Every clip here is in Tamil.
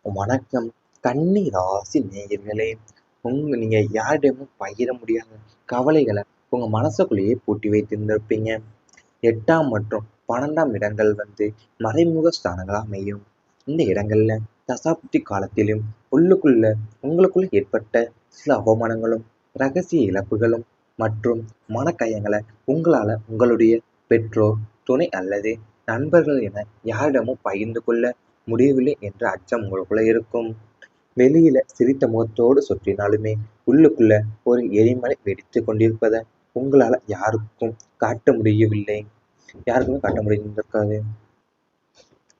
வணக்கம். கன்னி ராசி நேயர்களே, நீங்க யாரிடமும் பகிர முடியாத கவலைகளை உங்க மனசுக்குள்ளேயே பூட்டி வைத்திருந்திருப்பீங்க. 8ஆம் மற்றும் 12ஆம் இடங்கள் மறைமுக ஸ்தானங்களா அமையும். இந்த இடங்கள்ல தசாப்தி காலத்திலும் உங்களுக்குள்ள ஏற்பட்ட சில அவமானங்களும் ரகசிய இழப்புகளும் மற்றும் மனக்கயங்களை உங்களால உங்களுடைய பெற்றோர், துணை அல்லது நண்பர்கள் என யாரிடமும் பகிர்ந்து கொள்ள முடியவில்லை என்ற அச்சம் உங்களுக்குள்ள இருக்கும். வெளியில சிரித்த முகத்தோடு சுற்றினாலுமே உள்ளுக்குள்ள ஒரு எரிமலை வெடித்து கொண்டிருப்பதை உங்களால காட்ட முடியவில்லை யாருக்குமே காட்ட முடிந்திருக்காது.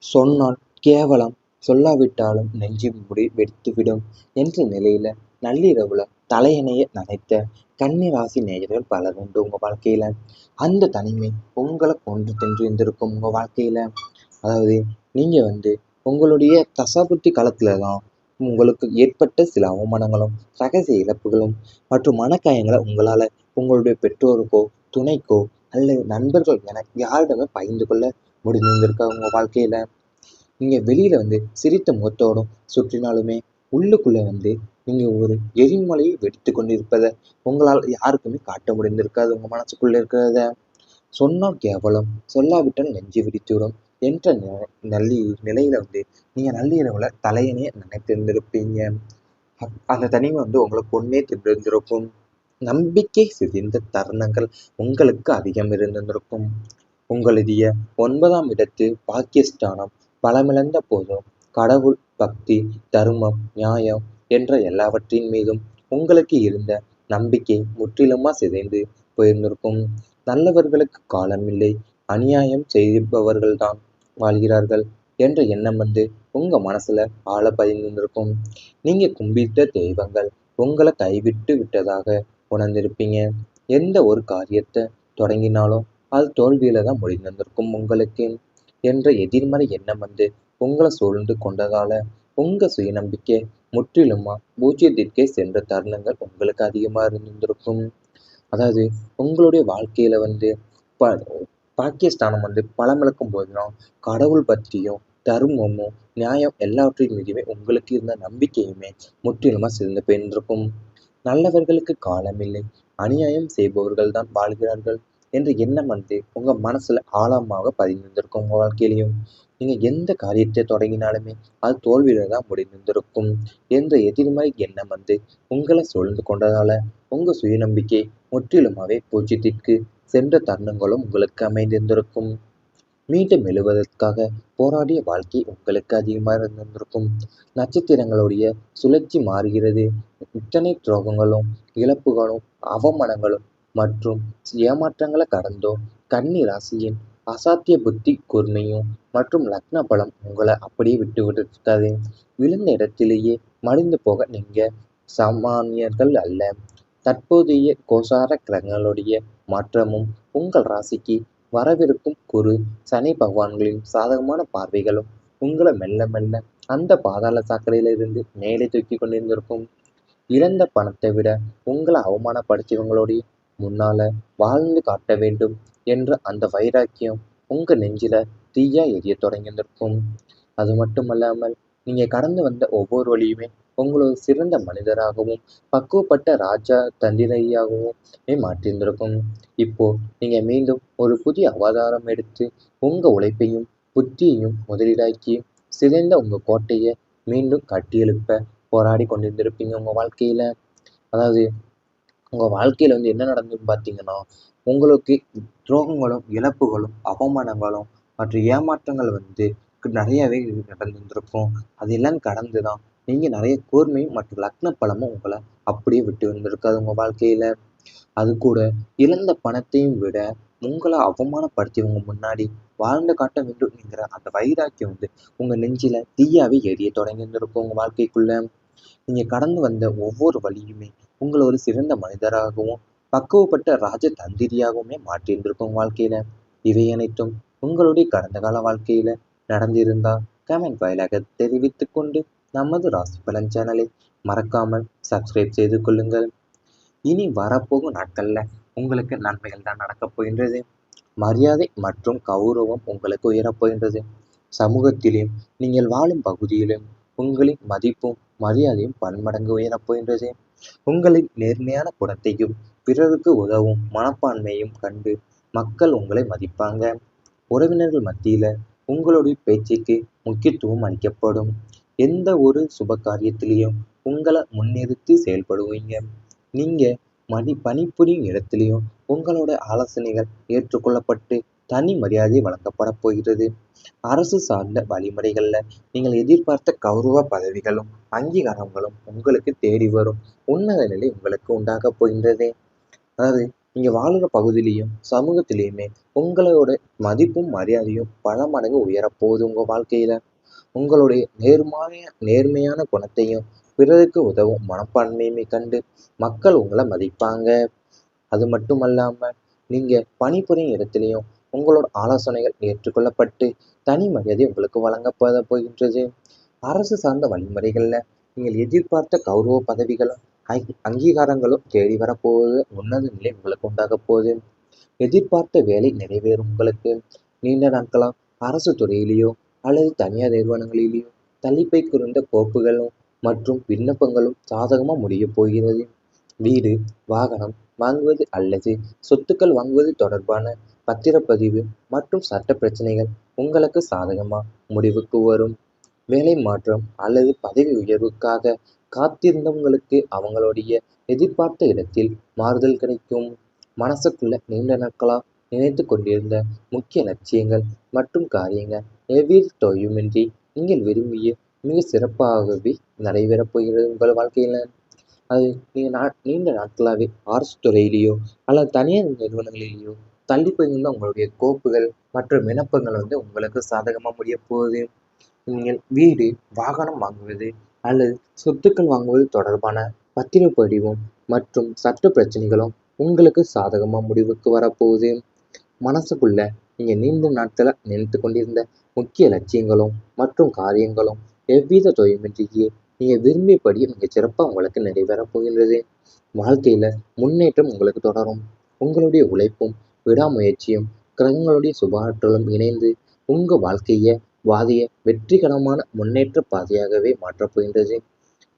சொன்னால் கேவலம், சொல்லாவிட்டாலும் நெஞ்சு முடி வெடித்துவிடும் என்ற நிலையில நள்ளிரவுல தலையணைய நினைத்த கன்னி ராசி நேயர்கள் பலர் உண்டு உங்க வாழ்க்கையில. அந்த தனிமை உங்களை கொண்டு சென்று இருந்திருக்கும் உங்க வாழ்க்கையில. அதாவது நீங்க உங்களுடைய தசாபுத்தி காலத்துல தான் உங்களுக்கு ஏற்பட்ட சில அவமானங்களும் ரகசிய இழப்புகளும் மற்றும் மனக்காயங்களை உங்களால உங்களுடைய பெற்றோருக்கோ, துணைக்கோ அல்லது நண்பர்கள் என யாரிடமே பகிர்ந்து கொள்ள முடிந்திருந்திருக்கா உங்க வாழ்க்கையில. நீங்க வெளியில சிரித்த முகத்தோடும் சுற்றினாலுமே உள்ளுக்குள்ள நீங்க ஒரு எரிமலையை வெடித்து கொண்டிருப்பதை உங்களால் யாருக்குமே காட்ட முடிந்திருக்காது உங்க மனசுக்குள்ள இருக்கிறத. சொன்னால் கேவலம், சொல்லாவிட்டால் நெஞ்சு வெடித்துவிடும் என்ற நிலையில நீங்க நள்ளிரவுல தலையணைய நினைத்திருந்திருப்பீங்க. அந்த தனிமை உங்களை கொன்னே தின்றிருந்திருக்கும். நம்பிக்கை சிதைந்த தருணங்கள் உங்களுக்கு அதிகம் இருந்திருக்கும். உங்களுடைய 9ஆம் இடத்து பாக்கியஸ்தானம் பலமிழந்த போதும் கடவுள், பக்தி, தர்மம், நியாயம் என்ற எல்லாவற்றின் மீதும் உங்களுக்கு இருந்த நம்பிக்கை முற்றிலுமா சிதைந்து போயிருந்திருக்கும். நல்லவர்களுக்கு காலமில்லை, அநியாயம் செய்பவர்கள்தான் வாழ்கிறார்கள் என்ற எண்ணம் உங்க மனசுல ஆழ பதிந்திருக்கும். நீங்க கும்பிட்ட தெய்வங்கள் உங்களை கைவிட்டு விட்டதாக உணர்ந்திருப்பீங்க. எந்த ஒரு காரியத்தை தொடங்கினாலும் அது தோல்வியில தான் முடிந்திருக்கும் உங்களுக்கு என்ற எதிர்மறை எண்ணம் உங்களை சூழ்ந்து கொண்டதால உங்க சுயநம்பிக்கை முற்றிலுமா பூஜ்ஜியத்திற்கே சென்ற தருணங்கள் உங்களுக்கு அதிகமா இருந்திருக்கும். அதாவது உங்களுடைய வாழ்க்கையில ப பாக்கியஸ்தானம் பலமிழக்கும் போதுதான் கடவுள் பற்றியும் தர்மமும் நியாயம் எல்லாவற்றின் மீதுமே உங்களுக்கு இருந்த நம்பிக்கையுமே முற்றிலுமா சிறந்து போயிருந்திருக்கும். நல்லவர்களுக்கு காலமில்லை, அநியாயம் செய்பவர்கள் தான் வாழ்கிறார்கள் என்ற எண்ணம் உங்க மனசுல ஆழமாக பதிந்திருக்கும். உங்க வாழ்க்கையிலையும் நீங்க எந்த காரியத்தை தொடங்கினாலுமே அது தோல்வியில தான் முடிந்திருக்கும் என்ற எதிர்மறை எண்ணம் உங்களை சூழ்ந்து கொண்டதால உங்க சுயநம்பிக்கை முற்றிலுமாவே பூஜ்ஜியத்திற்கு சென்ற தருணங்களும் உங்களுக்கு அமைந்திருந்திருக்கும். மீண்டும் எழுவதற்காக போராடிய வாழ்க்கை உங்களுக்கு அதிகமாக இருந்திருக்கும். நட்சத்திரங்களுடைய சுழற்சி மாறுகிறது. இத்தனை துரோகங்களும், இழப்புகளும், அவமானங்களும் மற்றும் ஏமாற்றங்களை கடந்தோ கன்னி ராசியின் அசாத்திய புத்தி கூர்மையும் மற்றும் லக்ன பலம் உங்களை அப்படியே விட்டு விட்டுருக்காது. விழுந்த இடத்திலேயே மடிந்து போக நீங்க சாமானியர்கள் அல்ல. தற்போதைய கோசார கிரகங்களுடைய மாற்றமும் உங்கள் ராசிக்கு வரவிருக்கும் குரு, சனி பகவான்களின் சாதகமான பார்வைகளும் உங்களை மெல்ல மெல்ல அந்த பாதாள சாக்கடையிலிருந்து மேலே தூக்கி கொண்டிருந்திருக்கும். இழந்த பணத்தை விட உங்களை அவமானப்படுத்தியவங்களுடைய முன்னால வாழ்ந்து காட்ட வேண்டும் என்ற அந்த வைராக்கியம் உங்க நெஞ்சில தீயா எரிய தொடங்கியிருந்திருக்கும். அது மட்டுமல்லாமல் நீங்க கடந்து வந்த ஒவ்வொரு வழியுமே உங்களை ஒரு சிறந்த மனிதராகவும் பக்குவப்பட்ட ராஜா தந்திரியாகவும் மாற்றியிருந்திருக்கும். இப்போ நீங்க மீண்டும் ஒரு புதிய அவதாரம் எடுத்து உங்க உழைப்பையும் புத்தியையும் முதலீடாக்கி சிதைந்த உங்க கோட்டையை மீண்டும் கட்டியெழுப்ப போராடி கொண்டிருந்திருப்பீங்க உங்க வாழ்க்கையில. அதாவது உங்க வாழ்க்கையில என்ன நடந்ததுன்னு பார்த்தீங்கன்னா, உங்களுக்கு துரோகங்களும், இழப்புகளும், அவமானங்களும் மற்றும் ஏமாற்றங்கள் நிறையவே நடந்திருந்திருக்கும். அதெல்லாம் கடந்து தான் நீங்க நிறைய கூர்மையும் மற்றும் லக்ன பலமும் உங்களை அப்படியே விட்டு வந்திருக்காது உங்க வாழ்க்கையில. அது கூட இழந்த பணத்தையும் விட உங்களை அவமானப்படுத்தியவங்க முன்னாடி வாழ்ந்து காட்ட வேண்டும் என்கிற அந்த வைராக்கியம் உங்க நெஞ்சில தீயாவே எரிய தொடங்கி இருந்திருக்கும் உங்க வாழ்க்கைக்குள்ள. நீங்க கடந்து வந்த ஒவ்வொரு வழியுமே உங்களை ஒரு சிறந்த மனிதராகவும் பக்குவப்பட்ட ராஜ தந்திரியாகவுமே மாற்றியிருந்திருக்கும் வாழ்க்கையில. இவை அனைத்தும் உங்களுடைய கடந்த கால வாழ்க்கையில நடந்திருந்தா கமெண்ட் வாயிலாக தெரிவித்துக் கொண்டு நமது ராசி பலன் சேனலை மறக்காமல் சப்ஸ்கிரைப் செய்து கொள்ளுங்கள். இனி வரப்போகும் நாட்கள்ல உங்களுக்கு நன்மைகள் தான் நடக்கப் போகின்றது. மரியாதை மற்றும் கௌரவம் உங்களுக்கு உயரப் போகின்றது. சமூகத்திலும் நீங்கள் வாழும் பகுதியிலும் உங்களின் மதிப்பும் மரியாதையும் பன்மடங்கு உயரப் போகின்றது. உங்களின் நேர்மையான குணத்தையும் பிறருக்கு உதவும் மனப்பான்மையையும் கண்டு மக்கள் உங்களை மதிப்பாங்க. உறவினர்கள் மத்தியில உங்களுடைய பேச்சுக்கு முக்கியத்துவம் அளிக்கப்படும். எந்த ஒரு சுப காரியத்திலையும் உங்களை முன்னிறுத்தி செயல்படுவீங்க. நீங்க பணிபுரியும் இடத்திலையும் உங்களோட ஆலோசனைகள் ஏற்றுக்கொள்ளப்பட்டு தனி மரியாதை வழங்கப்பட போகிறது. அரசு சார்ந்த வழிமுறைகள்ல நீங்கள் எதிர்பார்த்த கௌரவ பதவிகளும் அங்கீகாரங்களும் உங்களுக்கு தேடி வரும். உன்னத நிலை உங்களுக்கு உண்டாக போகின்றது. அதாவது நீங்க வாழுற பகுதியிலையும் சமூகத்திலையுமே உங்களோட மதிப்பும் மரியாதையும் பல மடங்கு உயரப்போகுது உங்க வாழ்க்கையில. உங்களுடைய நேர்மையான குணத்தையும் பிறருக்கு உதவும் மனப்பான்மையுமே கண்டு மக்கள் உங்களை மதிப்பாங்க. அது மட்டுமல்லாம நீங்க பணிபுரியும் இடத்திலையும் உங்களோட ஆலோசனைகள் ஏற்றுக்கொள்ளப்பட்டு தனி மரியாதை உங்களுக்கு வழங்கப்பட போகின்றது. அரசு சார்ந்த வழிமுறைகள்ல நீங்கள் எதிர்பார்த்த கௌரவ பதவிகளும் அங்கீகாரங்களும் தேடி வரப்போவது உன்னத நிலை உங்களுக்கு உண்டாக போகுது. எதிர்பார்த்த வேலை நிறைவேறும் உங்களுக்கு. நீண்ட நாட்களா அரசு துறையிலேயோ அல்லது தனியார் நிறுவனங்களிலேயோ தள்ளிப்பை குறிந்த கோப்புகளும் மற்றும் விண்ணப்பங்களும் சாதகமா முடிய போகிறது. வீடு, வாகனம் வாங்குவது அல்லது சொத்துக்கள் வாங்குவது தொடர்பான பத்திரப்பதிவு மற்றும் சட்ட பிரச்சனைகள் உங்களுக்கு சாதகமா முடிவுக்கு வரும். வேலை மாற்றம் அல்லது பதவி உயர்வுக்காக காத்திருந்தவங்களுக்கு அவங்களுடைய எதிர்பார்த்த இடத்தில் மாறுதல் கிடைக்கும். மனசுக்குள்ள நீண்ட நாட்களா நினைத்து கொண்டிருந்த முக்கிய லட்சியங்கள் மற்றும் காரியங்கள் எவ்வித தொய்வுமின்றி நீங்கள் விரும்பிய மிக சிறப்பாகவே நடைபெறப் போகிறது உங்கள் வாழ்க்கையில. அது நீங்கள் நீண்ட நாட்களாகவே அரசு துறையிலேயோ அல்லது தனியார் நிறுவனங்களிலேயோ தள்ளி போயிருந்த உங்களுடைய கோப்புகள் மற்றும் விண்ணப்பங்கள் உங்களுக்கு சாதகமாக முடிய போகுது. நீங்கள் வீடு, வாகனம் வாங்குவது அல்லது சொத்துக்கள் வாங்குவது தொடர்பான பத்திரப்பதிவும் மற்றும் சட்ட பிரச்சனைகளும் உங்களுக்கு சாதகமாக முடிவுக்கு வரப்போகுது. மனசுக்குள்ள நீங்க நீண்ட நாட்களா நினைத்து கொண்டிருந்த முக்கிய லட்சியங்களும் மற்றும் காரியங்களும் எவ்வித தொய்வுமின்றியே நீங்க விரும்பியபடி மிகச் சிறப்பா உங்களுக்கு நிறைவேறப் போகின்றது. வாழ்க்கையில முன்னேற்றம் உங்களுக்கு தொடரும். உங்களுடைய உழைப்பும் விடாமுயற்சியும் கிரகங்களுடைய சுபாற்றலும் இணைந்து உங்க வாழ்க்கைய பாதையை வெற்றிகரமான முன்னேற்ற பாதையாகவே மாற்றப் போகின்றது.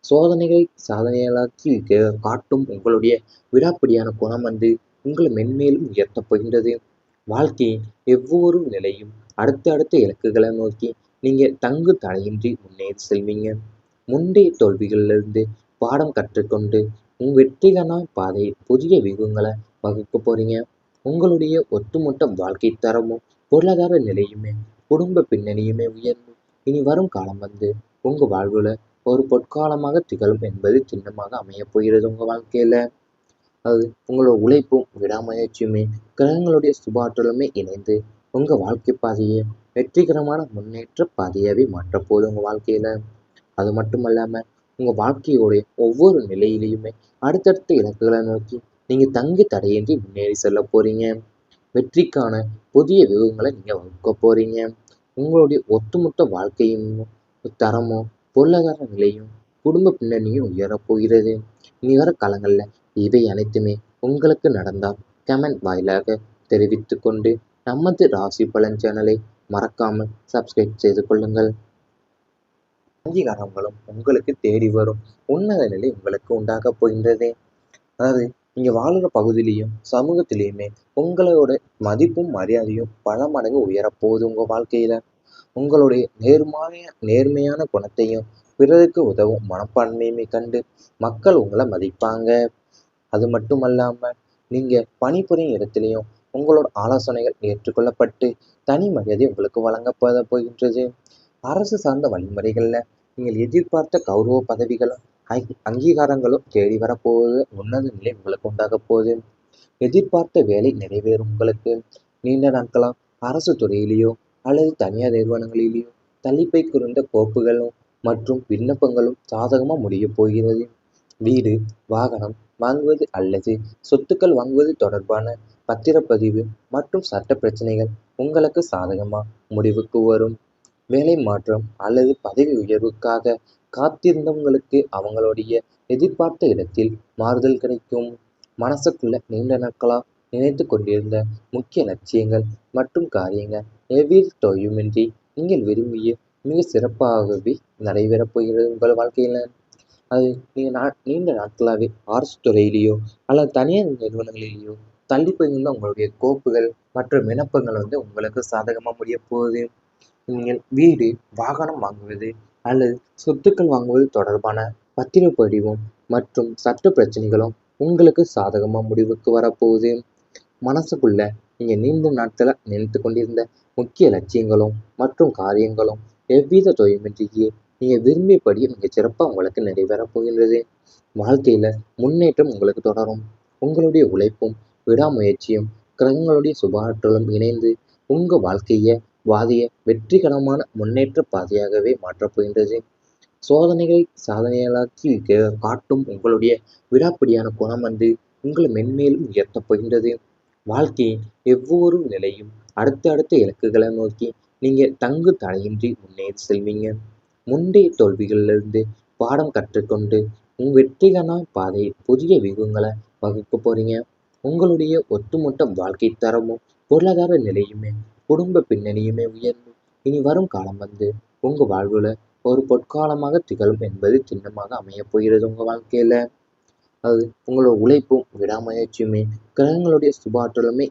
சோதனைகளை சாதனைகளாக்கி காட்டும் உங்களுடைய விடாப்பிடியான குணம் உங்களை மென்மேலும் உயர்த்தப் போகின்றது. வாழ்க்கையின் ஒவ்வொரு நிலையும் அடுத்த இலக்குகளை நோக்கி நீங்க தங்கு தடையின்றி முன்னேறி செல்வீங்க. முந்தைய தோல்விகளிலிருந்து பாடம் கற்றுக்கொண்டு உங்க வெற்றிகரமான பாதையில் புதிய வியூகங்களை வகுக்க போறீங்க. உங்களுடைய ஒட்டுமொத்த வாழ்க்கை தரமும் பொருளாதார நிலையுமே குடும்ப பின்னணியுமே உயர்ந்து இனி வரும் காலம் உங்க வாழ்வுல ஒரு பொற்காலமாக திகழும் என்பது சின்னமாக அமையப் போகிறது உங்க வாழ்க்கையில. அது உங்களோட உழைப்பும் விடாமுயற்சியுமே கிரகங்களுடைய சுபாற்றலுமே இணைந்து உங்க வாழ்க்கை பாதையை வெற்றிகரமான முன்னேற்ற பாதையாவே மாற்றப்போகுது உங்க வாழ்க்கையில. அது மட்டும் இல்லாம உங்க வாழ்க்கையோடைய ஒவ்வொரு நிலையிலையுமே அடுத்தடுத்த இலக்குகளை நோக்கி நீங்க தங்கு தடையின்றி முன்னேறி செல்ல போறீங்க. வெற்றிக்கான புதிய வியூகங்களை நீங்க வகுக்க போறீங்க. உங்களுடைய ஒட்டுமொத்த வாழ்க்கையும் தரமும் பொருளாதார நிலையும் குடும்ப பின்னணியும் உயரப் போகிறது. இனி வர காலங்கள்ல இவை அனைத்துமே உங்களுக்கு நடந்தால் கமெண்ட் வாயிலாக தெரிவித்துக் கொண்டு நமது ராசி பலன் சேனலை மறக்காமல் சப்ஸ்கிரைப் செய்து கொள்ளுங்கள். அங்கீகாரங்களும் உங்களுக்கு தேடி வரும். உன்னத நிலை உங்களுக்கு உண்டாகப் போகின்றது. அதாவது நீங்க வாழுற பகுதியிலையும் சமூகத்திலையுமே உங்களோட மதிப்பும் மரியாதையும் பல மடங்கு உயரப்போகுது உங்க வாழ்க்கையில. உங்களுடைய நேர்மையான குணத்தையும் பிறருக்கு உதவும் மனப்பான்மையுமே கண்டு மக்கள் உங்களை மதிப்பாங்க. அது மட்டுமல்லாம நீங்க பணிபுரியும் இடத்திலையும் உங்களோட ஆலோசனைகள் ஏற்றுக்கொள்ளப்பட்டு தனி மரியாதை உங்களுக்கு வழங்கப்பட போகின்றது. அரசு சார்ந்த வழிமுறைகள்ல நீங்கள் எதிர்பார்த்த கௌரவ பதவிகளும் அங்கீகாரங்களும் தேடி வரப்போவது உன்னத நிலை உங்களுக்கு உண்டாகப் போகுது. எதிர்பார்த்த வேலை நிறைவேறும் உங்களுக்கு. நீண்ட நாட்களா அரசு துறையிலேயோ அல்லது தனியார் நிறுவனங்களிலேயோ தள்ளிப்பை குறிந்த கோப்புகளும் மற்றும் விண்ணப்பங்களும் சாதகமா முடிய போகிறது. வீடு, வாகனம் வாங்குவது அல்லது சொத்துக்கள் வாங்குவது தொடர்பான பத்திரப்பதிவு மற்றும் சட்ட பிரச்சனைகள் உங்களுக்கு சாதகமா முடிவுக்கு வரும். வேலை மாற்றம் அல்லது பதவி உயர்வுக்காக காத்திருந்தவங்களுக்கு அவங்களுடைய எதிர்பார்த்த இடத்தில் மாறுதல் கிடைக்கும். மனசுக்குள்ள நீண்ட நாட்களா நினைத்து கொண்டிருந்த முக்கிய லட்சியங்கள் மற்றும் காரியங்கள் எவ்வித தொய்வுமின்றி நீங்கள் விரும்பிய மிக சிறப்பாகவே நடைபெறப் போகிறது உங்கள் வாழ்க்கையில். அது நீங்கள் நீண்ட நாட்களாகவே அரசு துறையிலேயோ அல்லது தனியார் நிறுவனங்களிலேயோ தள்ளி போயிருந்த உங்களுடைய கோப்புகள் மற்றும் விண்ணப்பங்கள் உங்களுக்கு சாதகமாக முடிய போகுது. நீங்கள் வீடு, வாகனம் வாங்குவது அல்லது சொத்துக்கள் வாங்குவது தொடர்பான பத்திரப்படிவம் மற்றும் சட்ட பிரச்சனைகளும் உங்களுக்கு சாதகமாக முடிவுக்கு வரப்போகுது. மனசுக்குள்ள நீங்க நீண்ட நாட்களா நினைத்து கொண்டிருந்த முக்கிய லட்சியங்களும் மற்றும் காரியங்களும் எவ்வித தொய்வுமின்றியே நீங்க விரும்பியபடி மிகச் சிறப்பா உங்களுக்கு நிறைவேறப் போகின்றது. வாழ்க்கையில முன்னேற்றம் உங்களுக்கு தொடரும். உங்களுடைய உழைப்பும் விடாமுயற்சியும் கிரகங்களுடைய சுப ஆற்றலும் இணைந்து உங்க பாதையை வெற்றிகரமான முன்னேற்ற பாதையாகவே மாற்றப் போகின்றது. சோதனைகளை சாதனைகளாக்கி காட்டும் உங்களுடைய விடாப்பிடியான குணம் உங்களை மென்மேலும் உயர்த்தப் போகின்றது. வாழ்க்கையின் ஒவ்வொரு நிலையும் அடுத்த இலக்குகளை நோக்கி நீங்க தங்கு தடையின்றி முன்னேறி செல்வீங்க. முந்தைய தோல்விகளிலிருந்து பாடம் கற்றுக்கொண்டு உங்க வெற்றிகரமான பாதையில் புதிய வியூகங்களை வகுக்க போறீங்க. உங்களுடைய ஒட்டுமொத்த வாழ்க்கை தரமும் பொருளாதார நிலையுமே குடும்ப பின்னணியுமே உயர்ந்து இனி வரும் காலம் உங்க வாழ்வுல ஒரு பொற்காலமாக திகழும் என்பது சின்னமாக அமையப் போகிறது உங்க வாழ்க்கையில. அது உங்களோட உழைப்பும் விடாமுயற்சியுமே கிரகங்களுடைய சுப ஆற்றலுமே